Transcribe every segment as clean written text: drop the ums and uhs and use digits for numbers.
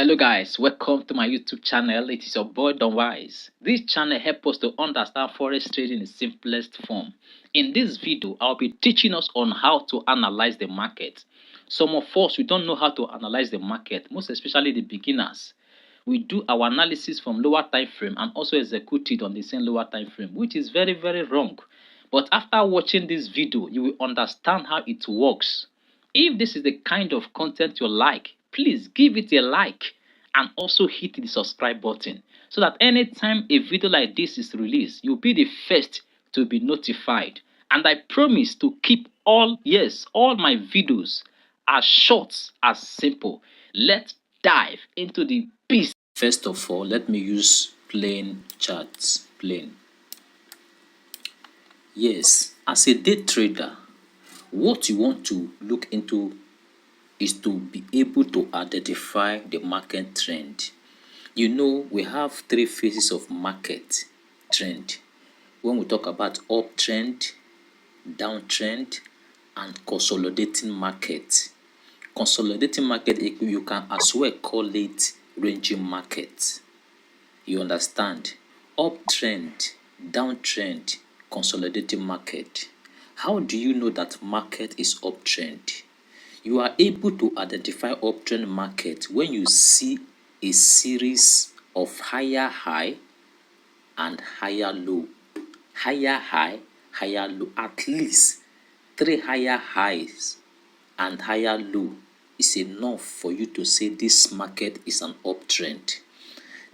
Hello guys, welcome to my YouTube channel. It is your boy Don Wise. This channel helps us to understand forex trading in simplest form. In this video, I'll be teaching us on how to analyze the market. Some of us we don't know how to analyze the market, most especially the beginners. We do our analysis from lower time frame and also execute it on the same lower time frame, which is very wrong. But after watching this video, you will understand how it works. If this is the kind of content you like, please give it a like and also hit the subscribe button so that anytime a video like this is released, you'll be the first to be notified. And I promise to keep all my videos as short as simple. Let's dive into the beast. First of all, let me use plain charts. Plain. Yes, as a day trader, what you want to look into is to be able to identify the market trend. You know, we have three phases of market trend. When we talk about uptrend, downtrend, and consolidating market. Consolidating market, you can as well call it ranging market. You understand? Uptrend, downtrend, consolidating market. How do you know that market is uptrend? You are able to identify uptrend market when you see a series of higher high and higher low. Higher high, higher low. At least 3 higher highs and higher low is enough for you to say this market is an uptrend.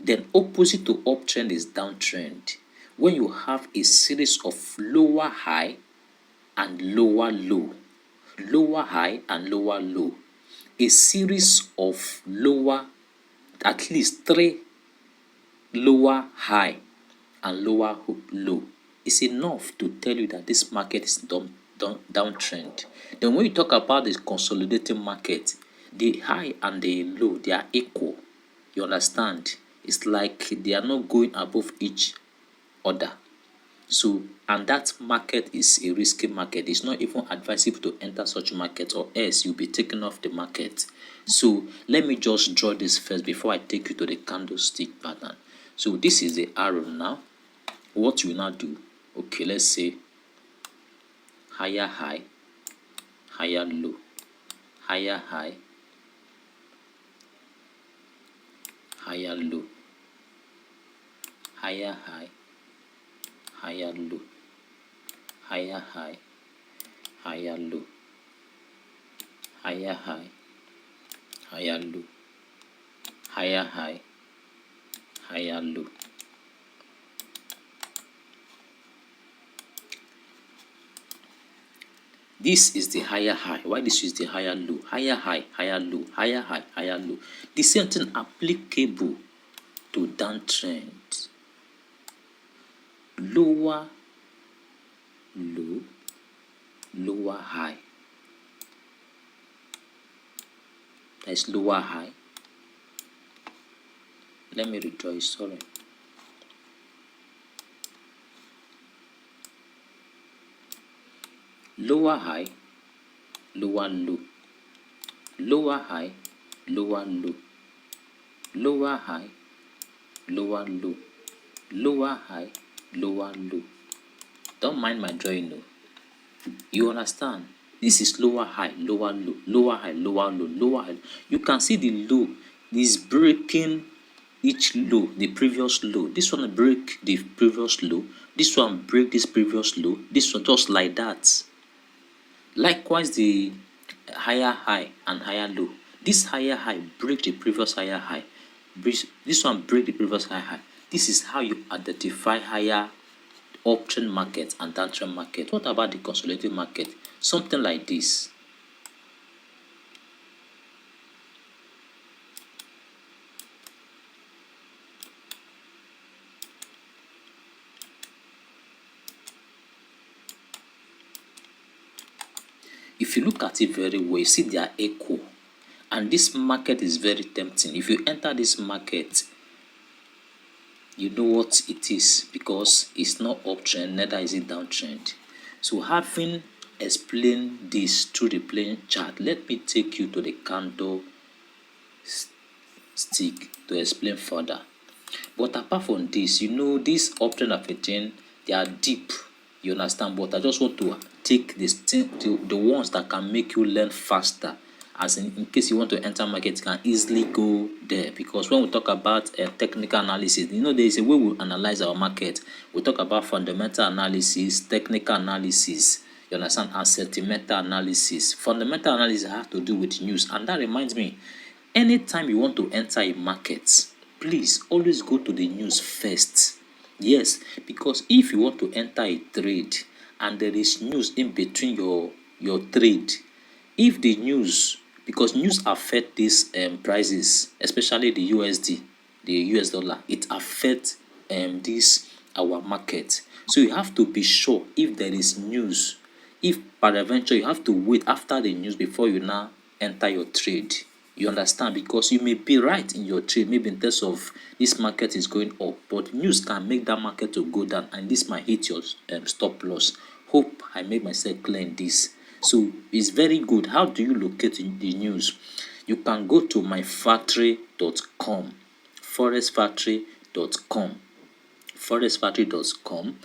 Then opposite to uptrend is downtrend. When you have a series of lower high and lower low. Lower high and lower low. A series of at least 3 lower high and lower low is enough to tell you that this market is downtrend. Then when you talk about the consolidating market, the high and the low, they are equal. You understand? It's like they are not going above each other. So, and that market is a risky market. It's not even advisable to enter such market, or else you'll be taken off the market. So let me just draw this first before I take you to the candlestick pattern. So this is the arrow now. What you now do? Okay, let's say higher high, higher low, higher high, higher low, higher high, higher low, higher high, higher low, higher high, higher low, higher high, higher low. This is the higher high. Why this is the higher low? Higher high, higher low, higher high, higher low. The same thing applicable to downtrend. Lower low, lower high. That is lower high. Let me redraw it, sorry. Lower high, lower low. Lower high, lower low. Lower high, lower low. Lower high, lower low. Don't mind my drawing, no. You understand? This is lower high, lower low, lower high, lower low, lower high. You can see the low is breaking each low, the previous low. This one break the previous low. This one break this previous low. This one just like that. Likewise, the higher high and higher low. This higher high break the previous higher high. This one break the previous higher high. This is how you identify higher uptrend market and downtrend market. What about the consolidating market? Something like this. If you look at it very well, you see they are equal. And this market is very tempting. If you enter this market, you know what it is, because it's not uptrend, neither is it downtrend. So having explained this through the plain chart, let me take you to the candle stick to explain further. But apart from this, this uptrend of a thing, they are deep. You understand? But I just want to take this thing to the ones that can make you learn faster. As in case you want to enter market, you can easily go there. Because when we talk about technical analysis, there is a way we analyze our market. We talk about fundamental analysis, technical analysis, you understand, and sentimental analysis. Fundamental analysis has to do with news. And that reminds me, anytime you want to enter a market, please always go to the news first. Yes, because if you want to enter a trade and there is news in between your trade, if the news, because news affect these prices, especially the USD, the US dollar, it affects this our market. So you have to be sure if there is news. If peradventure you have to wait after the news before you now enter your trade. You understand? Because you may be right in your trade, maybe in terms of this market is going up, but news can make that market to go down, and this might hit your stop loss. Hope I made myself clear in this. So it's very good. How do you locate the news? You can go to myfactory.com, forexfactory.com, forexfactory.com.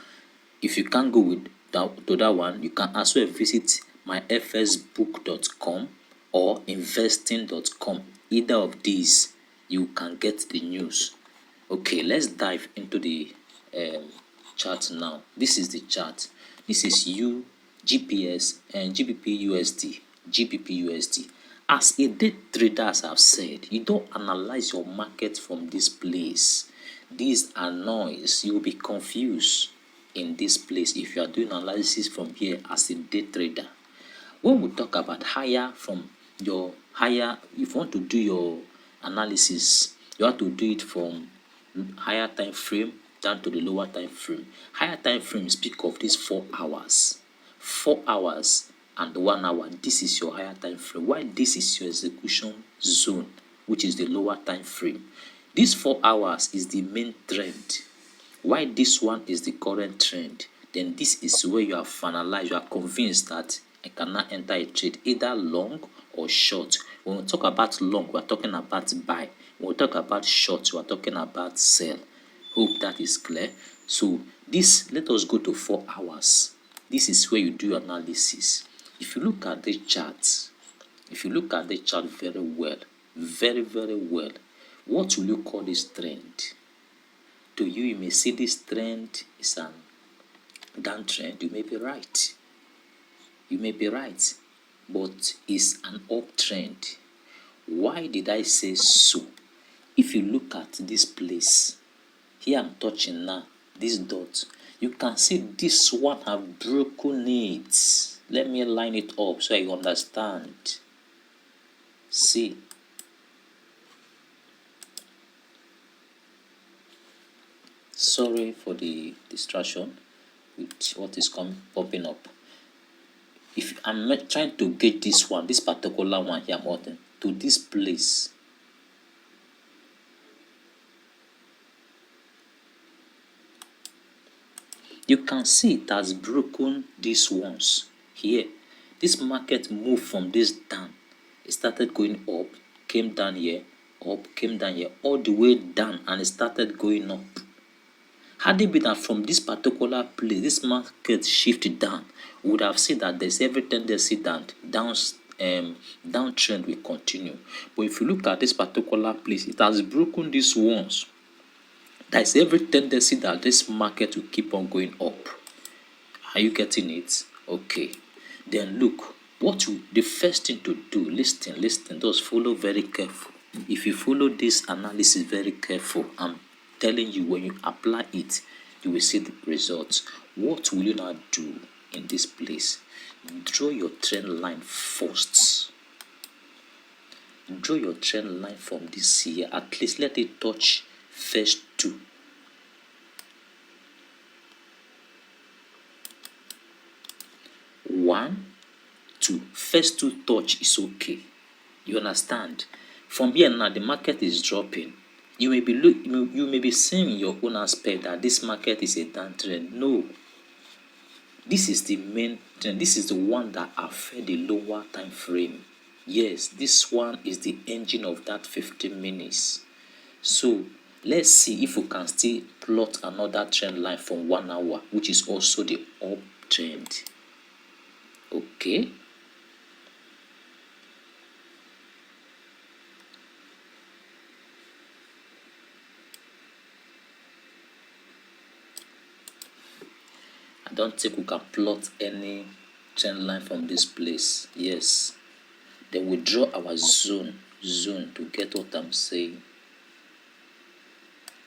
If you can't go with to that one, you can also visit myfsbook.com or investing.com. Either of these, you can get the news. Okay, let's dive into the chart now. This is the chart. This is GPS and GBP USD. As a day trader, as I've said, you don't analyze your market from this place. These are noise. You'll be confused in this place if you are doing analysis from here as a day trader. When we talk about higher, from your higher, if you want to do your analysis, you have to do it from higher time frame down to the lower time frame. Higher time frame speak of these 4 hours, 4 hours and 1 hour. This is your higher time frame, while this is your execution zone, which is the lower time frame. This 4 hours is the main trend, why this one is the current trend. Then this is where you have finalized, you are convinced that I cannot enter a trade, either long or short. When we talk about long, we are talking about buy. When we talk about short, we are talking about sell. Hope that is clear. So this, let us go to 4 hours. This is where you do analysis. If you look at the chart, very well, very, very well, what will you call this trend? To you, you may see this trend is an downtrend. You may be right. But it's an uptrend. Why did I say so? If you look at this place, here I'm touching now, this dot, you can see this one have broken it. Let me line it up so you understand. See. Sorry for the distraction with what is popping up. If I'm trying to get this particular one here, Martin, to this place, you can see it has broken these ones here. This market moved from this down. It started going up, came down here, up, came down here, all the way down, and it started going up. Had it been that from this particular place, this market shifted down, we would have seen that there's every tendency that downtrend will continue. But if you look at this particular place, it has broken these ones. There's every tendency that this market will keep on going up. Are you getting it? Okay. Then look, the first thing to do, listen, just follow very careful. If you follow this analysis very careful, I'm telling you, when you apply it, you will see the results. What will you now do in this place? Draw your trend line first. Draw your trend line from this here. At least let it touch first 2. One, 2. First 2 touch is okay. You understand? From here now, the market is dropping. You may be seeing in your own aspect that this market is a downtrend. No. This is the main trend. This is the one that affects the lower time frame. Yes, this one is the engine of that 15 minutes. So let's see if we can still plot another trend line from 1 hour, which is also the uptrend. Okay. I don't think we can plot any trend line from this place. Yes. Then we draw our zone to get what I'm saying.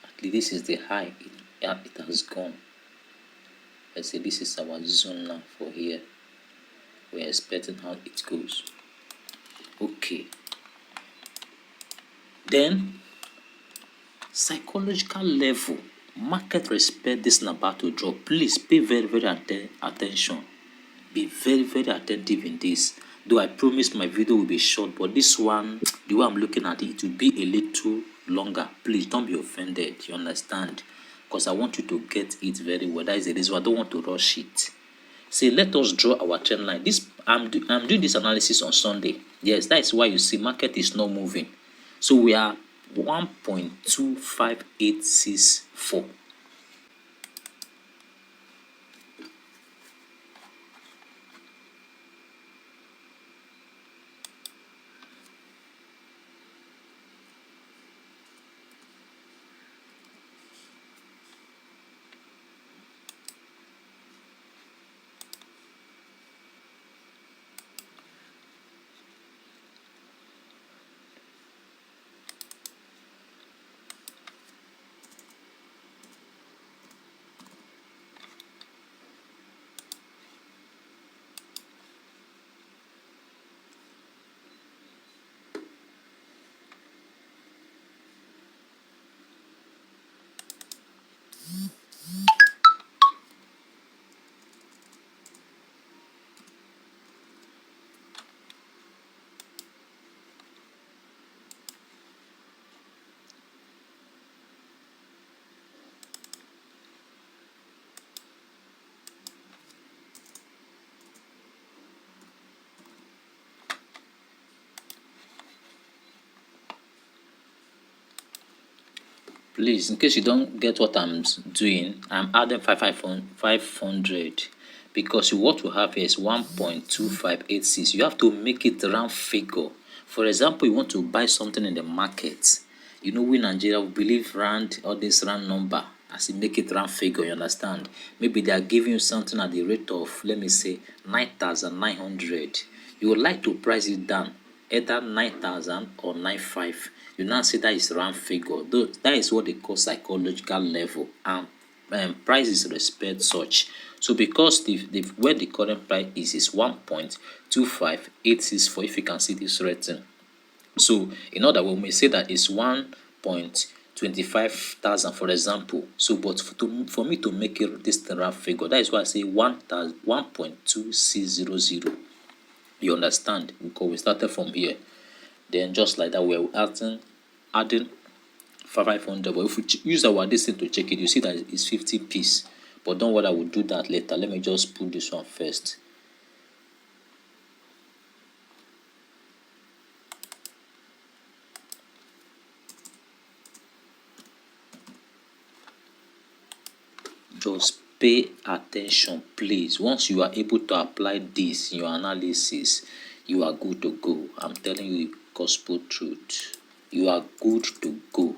At least this is the high. It has gone. Let's say this is our zone now for here. We're expecting how it goes. Okay. Then psychological level. Market respect this about to drop. Please pay very attention. Be very attentive in this. Though I promise my video will be short, but this one, the way I'm looking at it, it will be a little longer. Please don't be offended. You understand? Because I want you to get it very well. That is the reason I don't want to rush it. Say, let us draw our trend line. I'm doing this analysis on Sunday. Yes, that is why you see market is not moving. So we are 1.25864. Please, in case you don't get what I'm doing, I'm adding 500 because what we have here is 1.2586. You have to make it round figure. For example, you want to buy something in the market. You know, we in Nigeria, we believe round, all this round number, as you make it round figure, you understand? Maybe they are giving you something at the rate of, let me say, 9,900. You would like to price it down, either 9,000 or 9,500. You now say that is round figure. Though that is what they call psychological level, and prices respect such. So because where the current price is 1.25864, if you can see this rating. So in other words, we may say that it's 1.25,000, for example. So but for me to make it this round figure, that is why I say 1.2600. You understand? Because we started from here. Then just like that, we're adding 500. But if we use our distance to check it, you see that it's 50 piece. But don't worry, I will do that later. Let me just put this one first. Just pay attention, please. Once you are able to apply this in your analysis, you are good to go. I'm telling you the gospel truth. You are good to go.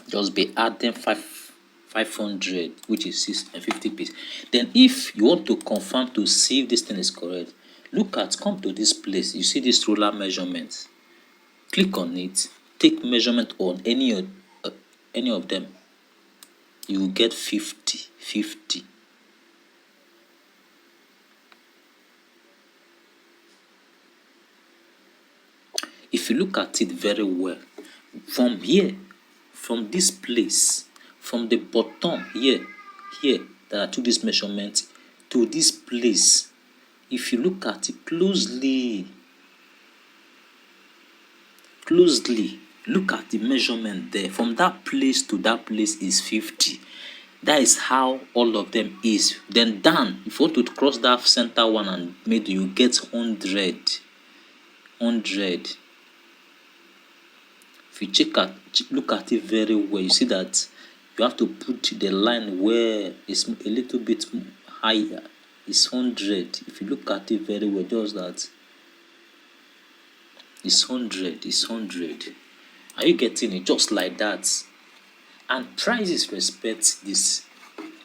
Just be adding 500, which is 650 piece. Then if you want to confirm to see if this thing is correct, come to this place. You see this ruler measurement. Click on it, take measurement on any of them. You will get 50. If you look at it very well, from here, from this place, from the bottom here that I took this measurement to this place, if you look at it closely, closely, look at the measurement there. From that place to that place is 50. That is how all of them is. Then down, if you want to cross that center one and middle, you get 100. If you look at it very well, you see that you have to put the line where it's a little bit higher. It's 100. If you look at it very well, just that. It's 100. Are you getting it? Just like that. And prices respect this.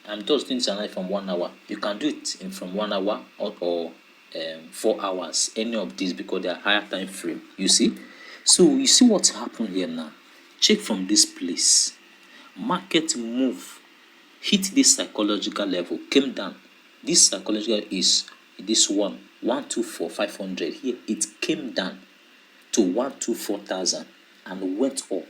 I'm just doing tonight from 1 hour. You can do it in from 1 hour or 4 hours. Any of these, because they are higher time frame. You see? So you see what's happened here now. Check from this place. Market move, hit this psychological level, came down. This psychological is this one, 124,500. Here it came down to 124,000 and went up.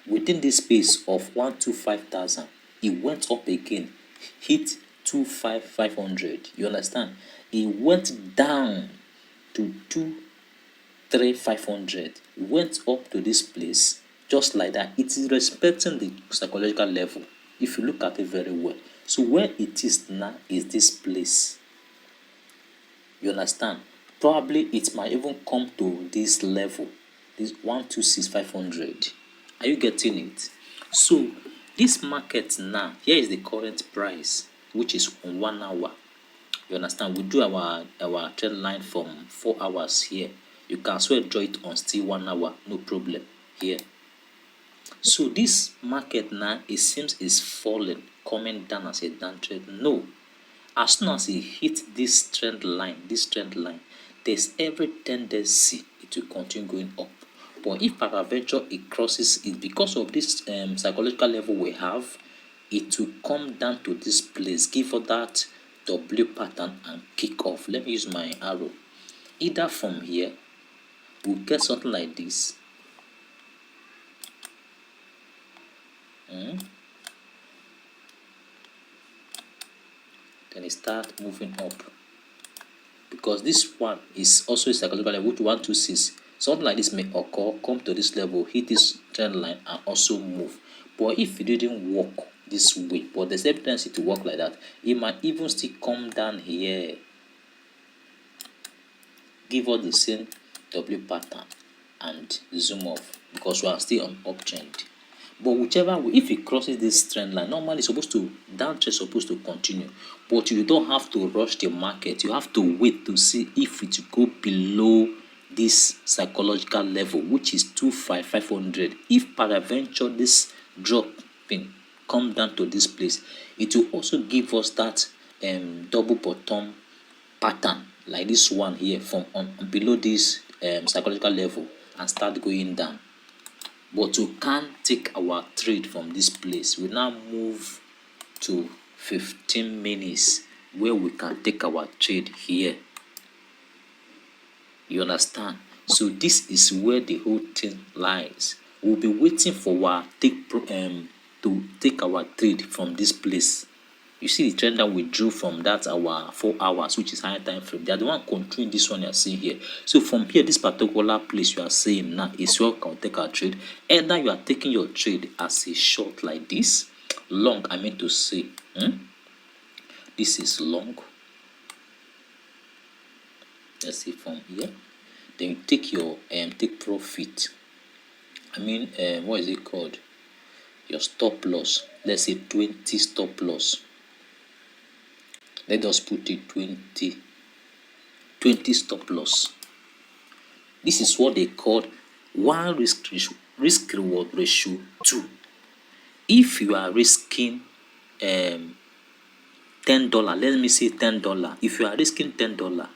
Within this space of 125,000, it went up again, hit 25,500. You understand? It went down to 23,500, went up to this place, just like that. It is respecting the psychological level if you look at it very well. So where it is now is this place. You understand? Probably it might even come to this level, this 126,500. Are you getting it? So this market now, here is the current price, which is on 1 hour. You understand? We do our trend line from 4 hours here. You can as well draw it on still 1 hour, no problem here. So this market now, it seems is falling, coming down as a down trend. No, as soon as it hit this trend line, there's every tendency it will continue going up. But if peradventure it crosses it, because of this psychological level we have, it will come down to this place, give us that W pattern and kick off. Let me use my arrow. Either from here, we'll get something like this. Then it start moving up, because this one is also a psychological level, which 126. Something like this may occur, come to this level, hit this trend line and also move. But if it didn't work this way, but there's a tendency to work like that, it might even still come down here, give us the same W pattern and zoom off, because we are still on uptrend. But whichever way, if it crosses this trend line, normally it's supposed to, downtrend supposed to continue. But you don't have to rush the market. You have to wait to see if it will go below this psychological level, which is 25,500. If peradventure this dropping come down to this place, it will also give us that double bottom pattern like this one here from below this psychological level and start going down. But we can't take our trade from this place. We now move to 15 minutes where we can take our trade here. You understand? So this is where the whole thing lies. We'll be waiting for our to take our trade from this place. You see the trend that we drew from that our 4 hours, which is higher time frame. They are the one controlling this one you are seeing here. So from here, this particular place you are seeing now is where we can take our trade. Either you are taking your trade as a short like this, long, I mean to say. This is long. Let's see from here. Then you take your take profit. I mean, what is it called? Your stop loss. Let's say 20 stop loss. Let us put it 20 stop loss. This is what they call one risk reward ratio 2. If you are risking $10, let me say $10. If you are risking $10,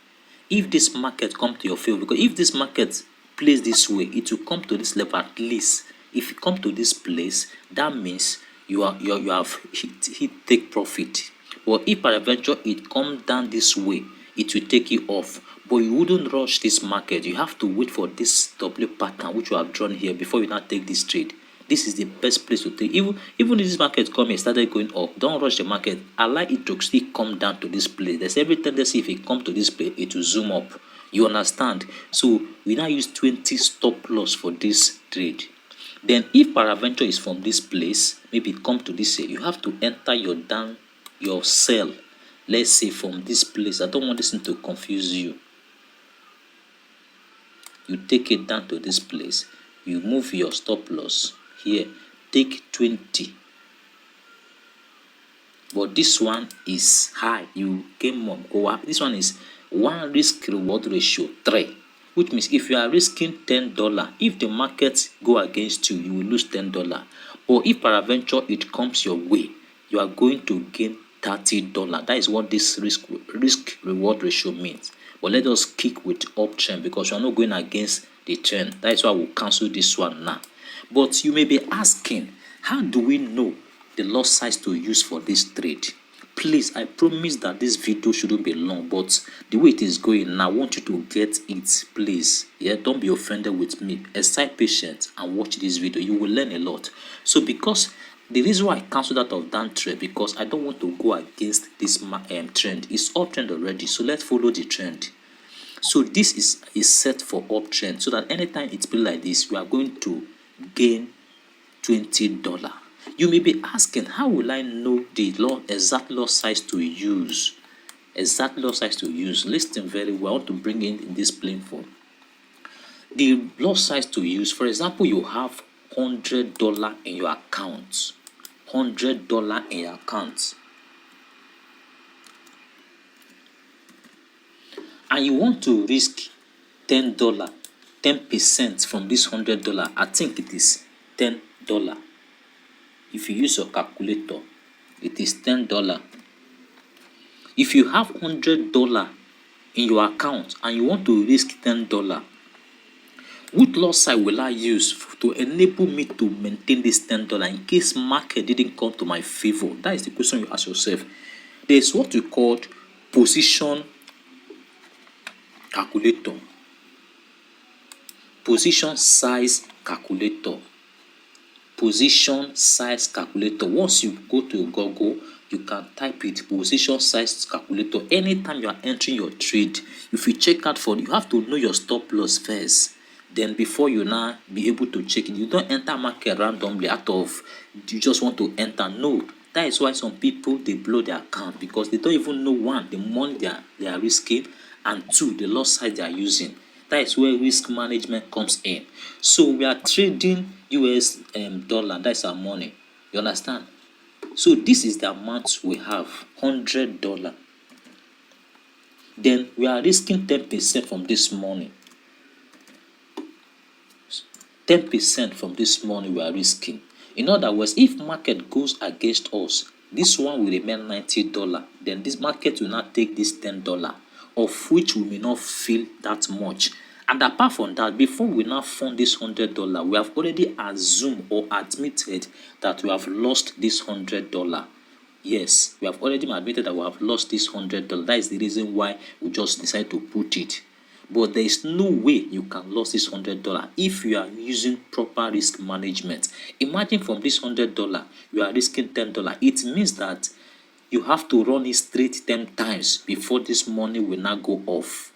if this market come to your favor, because if this market plays this way, it will come to this level at least. If you come to this place, that means you have hit take profit. Or if peradventure it comes down this way, it will take you off. But you wouldn't rush this market. You have to wait for this W pattern which you have drawn here before you now take this trade. This is the best place to take. Even if this market come and started going up, don't rush the market. Allow it to still come down to this place. There's every tendency if it come to this place, it will zoom up. You understand? So we now use 20 stop loss for this trade. Then if paraventure is from this place, maybe it come to this here, you have to enter your sell. Let's say from this place. I don't want this thing to confuse you. You take it down to this place. You move your stop loss here. Take 20. But this one is high. You came more. Go up. This one is 1 risk reward ratio 3. Which means if you are risking $10, if the markets go against you, you will lose $10. But if paraventure it comes your way, you are going to gain $30. That is what this risk reward ratio means. But let us kick with uptrend because we are not going against the trend. That is why we'll cancel this one now. But you may be asking, how do we know the lot size to use for this trade? Please, I promise that this video shouldn't be long, but the way it is going now, I want you to get it, please. Yeah, don't be offended with me. Exercise patience and watch this video. You will learn a lot. So because the reason why I canceled out of that trade, because I don't want to go against this trend. It's uptrend already, so let's follow the trend. So this is set for uptrend, so that anytime it's been like this, we are going to gain $20. You may be asking, how will I know the exact lot size to use? Exact lot size to use. Listen very well. I want to bring in this plain form. The lot size to use, for example, you have $100 in your account. $100 in your account. And you want to risk $10, 10% from this $100. I think it is $10. If you use your calculator, it is $10. If you have $100 in your account and you want to risk $10, which lot size will I use to enable me to maintain this $10 in case market didn't come to my favor? That is the question you ask yourself. There's what we call position calculator, position size calculator. Position size calculator. Once you go to Google, you can type it, position size calculator. Anytime you are entering your trade, if you check out for, you have to know your stop loss first. Then before you now be able to check it, you don't enter market randomly out of you just want to enter. No, that is why some people they blow their account because they don't even know, one, the money they are risking, and two, the loss size they are using. That is where risk management comes in. So we are trading US dollar. That's our money. You understand? So this is the amount we have, $100. Then we are risking 10% from this money. 10% from this money we are risking. In other words, if market goes against us, this one will remain $90. Then this market will not take this $10, of which we may not feel that much. And apart from that, before we now fund this $100, we have already assumed or admitted that we have lost this $100. Yes, we have already admitted that we have lost this $100. That is the reason why we just decided to put it. But there is no way you can lose this $100 if you are using proper risk management. Imagine from this $100, you are risking $10. It means that you have to run it straight 10 times before this money will not go off,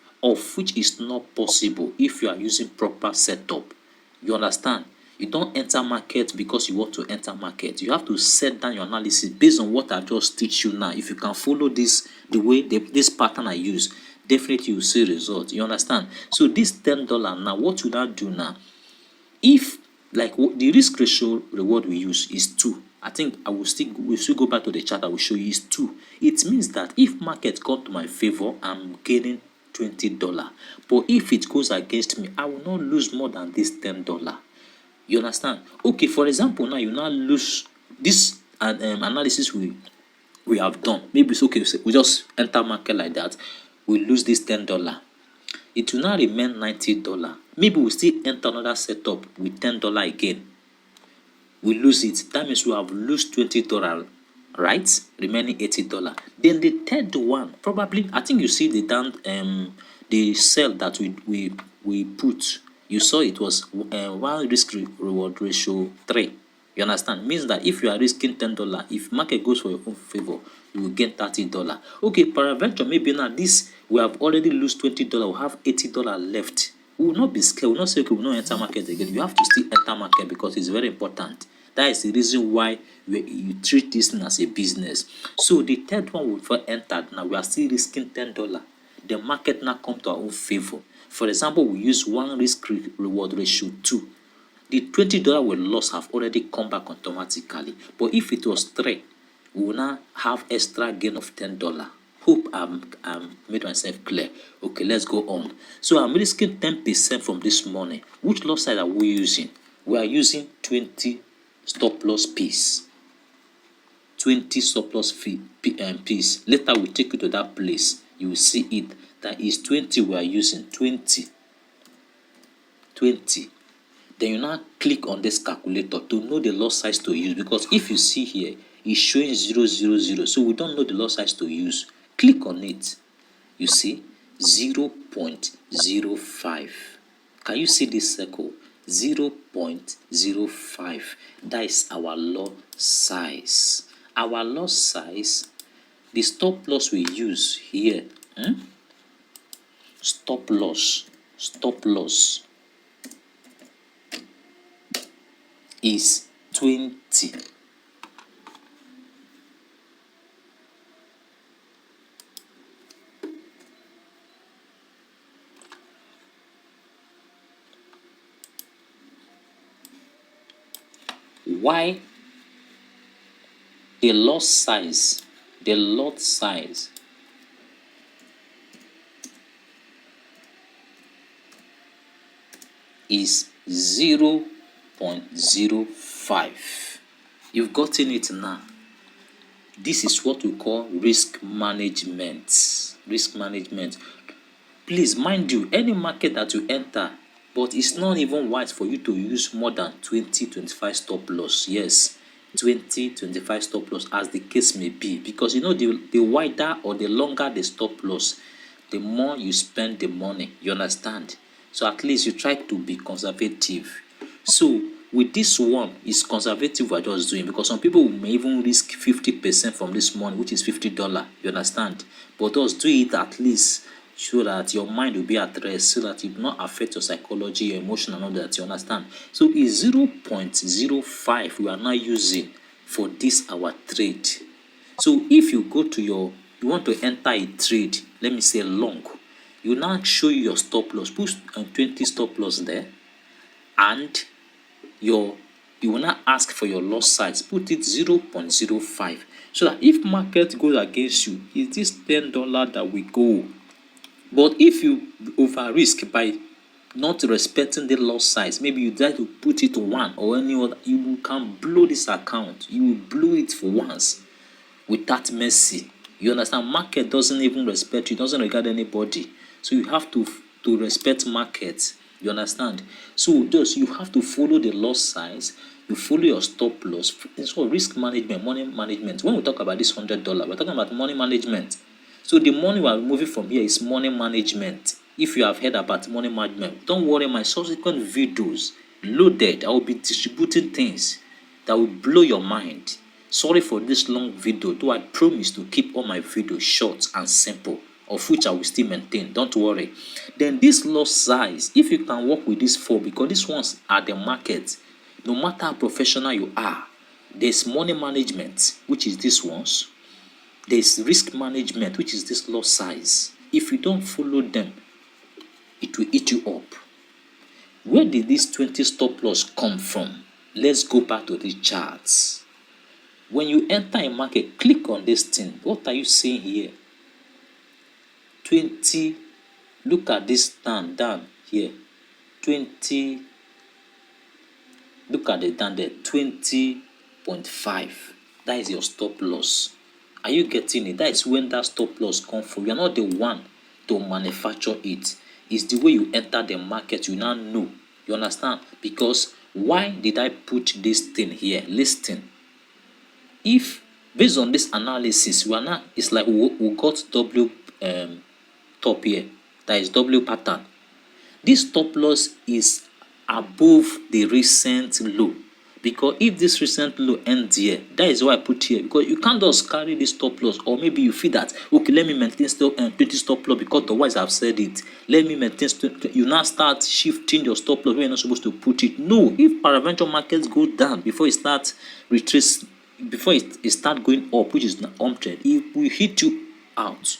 which is not possible if you are using proper setup. You understand? You don't enter market because you want to enter market. You have to set down your analysis based on what I just teach you now. If you can follow this, the way this pattern I use, definitely you will see results. You understand? So this $10 now, what would I do now? If like the risk ratio reward we use is 2, I think we'll still go back to the chart. I will show you is 2. It means that if market come to my favor, I'm gaining $20. But if it goes against me, I will not lose more than this $10. You understand? Okay, for example, now you now lose this analysis we have done. Maybe it's okay. We just enter market like that. We lose this $10. It will now remain $90. Maybe we still enter another setup with $10 again. We lose it. That means we have lost $20, right? Remaining $80. Then the third one, probably, I think you see the sell that we put You saw it was one risk reward ratio 3. You understand? Means that if you are risking $10, if market goes for your own favor, you will get $30. Okay, peradventure, maybe now this we have already lose $20, we have $80 left. We will not be scared. We will not say, okay, we will not enter market again. You have to still enter market because it's very important. That is the reason why you treat this thing as a business. So the third one we've entered now, we are still risking $10. The market now come to our own favor. For example, we use one risk reward ratio 2. The $20 we lost have already come back automatically. But if it was 3, we will now have extra gain of $10. Hope I'm made myself clear. Okay, let's go on. So I'm risking 10% from this morning. Which loss side are we using? We are using 20 stop loss piece. 20 stop loss piece. Later we'll take you to that place. You will see it. That is 20 we are using. 20. Then you now click on this calculator to know the loss size to use, because if you see here it's showing 000, so we don't know the loss size to use. Click on it. You see 0.05. Can you see this circle? 0.05. That is our loss size. Our loss size, the stop loss we use here, stop loss is 20. Why the lot size is 0.05. You've gotten it now. This is what we call risk management. Please, mind you, any market that you enter, but it's not even wise for you to use more than 20-25 stop loss. Yes, 20-25 stop loss, as the case may be, because you know the wider or the longer the stop loss, the more you spend the money. You understand? So at least you try to be conservative. So with this one, it's conservative we're just doing, because some people may even risk 50% from this money, which is $50. You understand? But us do it at least so that your mind will be at rest, so that it will not affect your psychology, your emotion, and all that. You understand? So it's 0.05 we are now using for this our trade. So if you go to you want to enter a trade, let me say long, you now show you your stop loss, put 20 stop loss there, and you will now ask for your loss size, put it 0.05, so that if market goes against you, it is $10 that will go. But if you over risk by not respecting the loss size, maybe you try to put it to 1 or any other, you can blow this account. You will blow it for once without mercy. You understand? Market doesn't even respect you, doesn't regard anybody. So you have to respect markets. You understand? So thus you have to follow the loss size, you follow your stop loss. It's called risk management, money management. When we talk about this $100, we're talking about money management. So the money we are moving from here is money management. If you have heard about money management, don't worry, my subsequent videos loaded. I will be distributing things that will blow your mind. Sorry for this long video, though I promise to keep all my videos short and simple, of which I will still maintain. Don't worry. Then this loss size, if you can work with these 4, because these ones are the market, no matter how professional you are, there's money management, which is these ones. There's risk management, which is this loss size. If you don't follow them, it will eat you up. Where did this 20 stop loss come from? Let's go back to the charts. When you enter a market, click on this thing. What are you seeing here? 20. Look at this down here. 20. Look at the down there. 20.5. That is your stop loss. Are you getting it? That is when that stop loss comes from. You are not the one to manufacture it. It's the way you enter the market. You now know. You understand? Because why did I put this thing here? Listen. If based on this analysis, we are not. It's like we got W top here. That is W pattern. This stop loss is above the recent low, because if this recent low ends here, that is why I put here, because you can't just carry this stop loss. Or maybe you feel that, okay, let me maintain still 20 stop loss because otherwise I've said it, let me maintain you now start shifting your stop loss where you're not supposed to put it. No, if paraventure markets go down before it starts retrace, before it start going up, which is untrend, it will hit you out.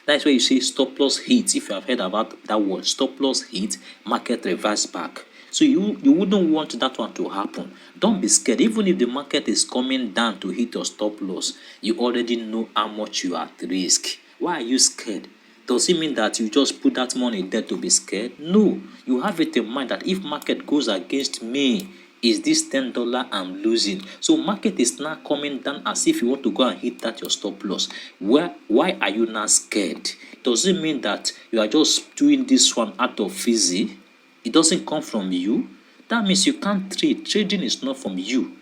That's why you say stop loss hit. If you have heard about that word, stop loss hit, market reverse back. So you wouldn't want that one to happen. Don't be scared. Even if the market is coming down to hit your stop loss, you already know how much you are at risk. Why are you scared? Does it mean that you just put that money there to be scared? No. You have it in mind that if market goes against me, is this $10 I'm losing? So market is now coming down as if you want to go and hit that your stop loss. Why are you not scared? Does it mean that you are just doing this one out of fizzy? It doesn't come from you. That means you can't trade. Trading is not from you.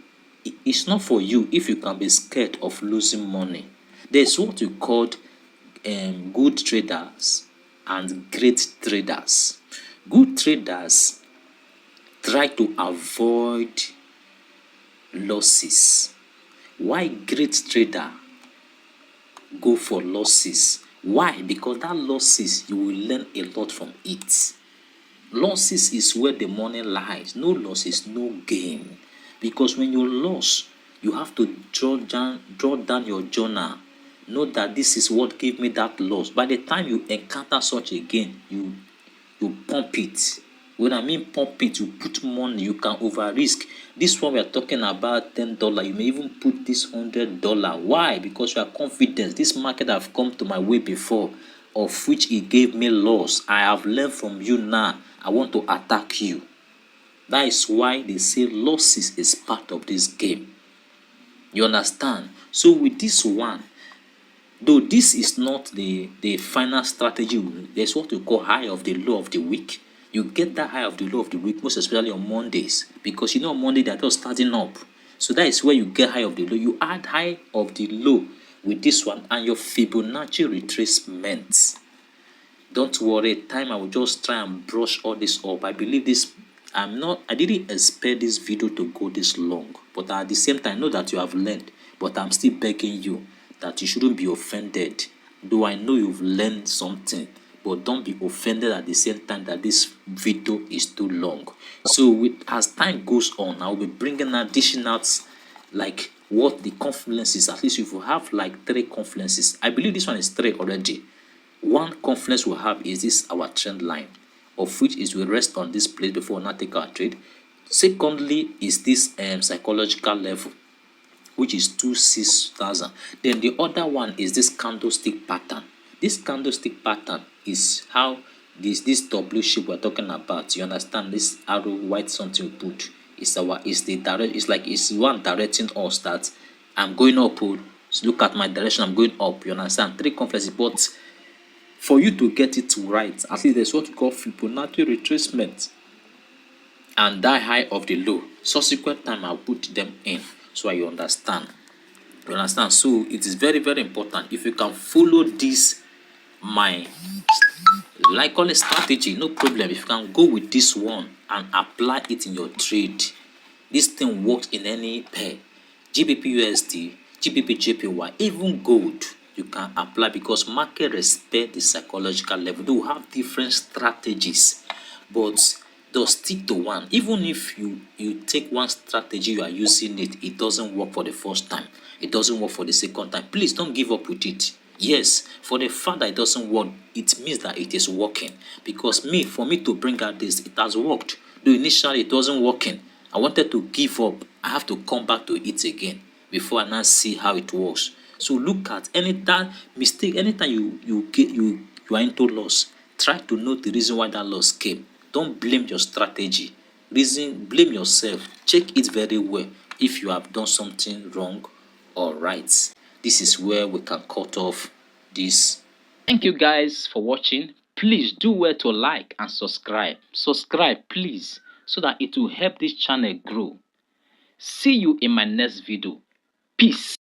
It's not for you if you can be scared of losing money. There's what you called good traders and great traders. Good traders try to avoid losses. Why great trader go for losses? Why? Because that losses, you will learn a lot from it. Losses is where the money lies. No losses, no gain. Because when you lose, you have to draw down your journal. Know that this is what gave me that loss. By the time you encounter such a gain, you pump it. When I mean pump it, you put money, you can over risk. This one we are talking about $10. You may even put this $100. Why? Because you are confident. This market have come to my way before, of which it gave me loss. I have learned from you now. I want to attack you. That is why they say losses is part of this game. You understand? So with this one, though this is not the final strategy, there's what we call high of the low of the week. You get that high of the low of the week, most especially on Mondays, because on Monday they're just starting up. So that is where you get high of the low. You add high of the low with this one and your Fibonacci retracement. Don't worry, time I will just try and brush all this up. I believe this, I didn't expect this video to go this long, but at the same time, I know that you have learned, but I'm still begging you that you shouldn't be offended. Though I know you've learned something, but don't be offended at the same time that this video is too long. So as time goes on, I'll be bringing additional, like what the confluences, at least if you have like 3 confluences. I believe this one is 3 already. One confluence we have is this our trend line, of which is we rest on this place before we now take our trade. Secondly is this psychological level, which is 26,000. Then the other one is this candlestick pattern. This candlestick pattern is how this W shape we're talking about. You understand? This arrow white something we put is the direct. It's like it's one directing us that I'm going up. So look at my direction. I'm going up. You understand? 3 confluences, but for you to get it right, at least there's what we call Fibonacci retracement and that high of the low. Subsequent time I'll put them in so you understand. You understand? So it is very, very important. If you can follow this, my like call it strategy, no problem. If you can go with this one and apply it in your trade, this thing works in any pair. GBP USD, GBP JPY, even gold you can apply, because market respect the psychological level. They will have different strategies, but they'll stick to one. Even if you take one strategy, you are using it, it doesn't work for the first time, it doesn't work for the second time, please don't give up with it. Yes, for the fact that it doesn't work, it means that it is working. Because for me to bring out this, it has worked. Though initially it wasn't working, I wanted to give up. I have to come back to it again before I now see how it works. So look at anytime mistake, anytime you are into loss, try to know the reason why that loss came. Don't blame your strategy. Blame yourself. Check it very well if you have done something wrong or right. This is where we can cut off this. Thank you guys for watching. Please do well to like and subscribe. Subscribe please, so that it will help this channel grow. See you in my next video. Peace.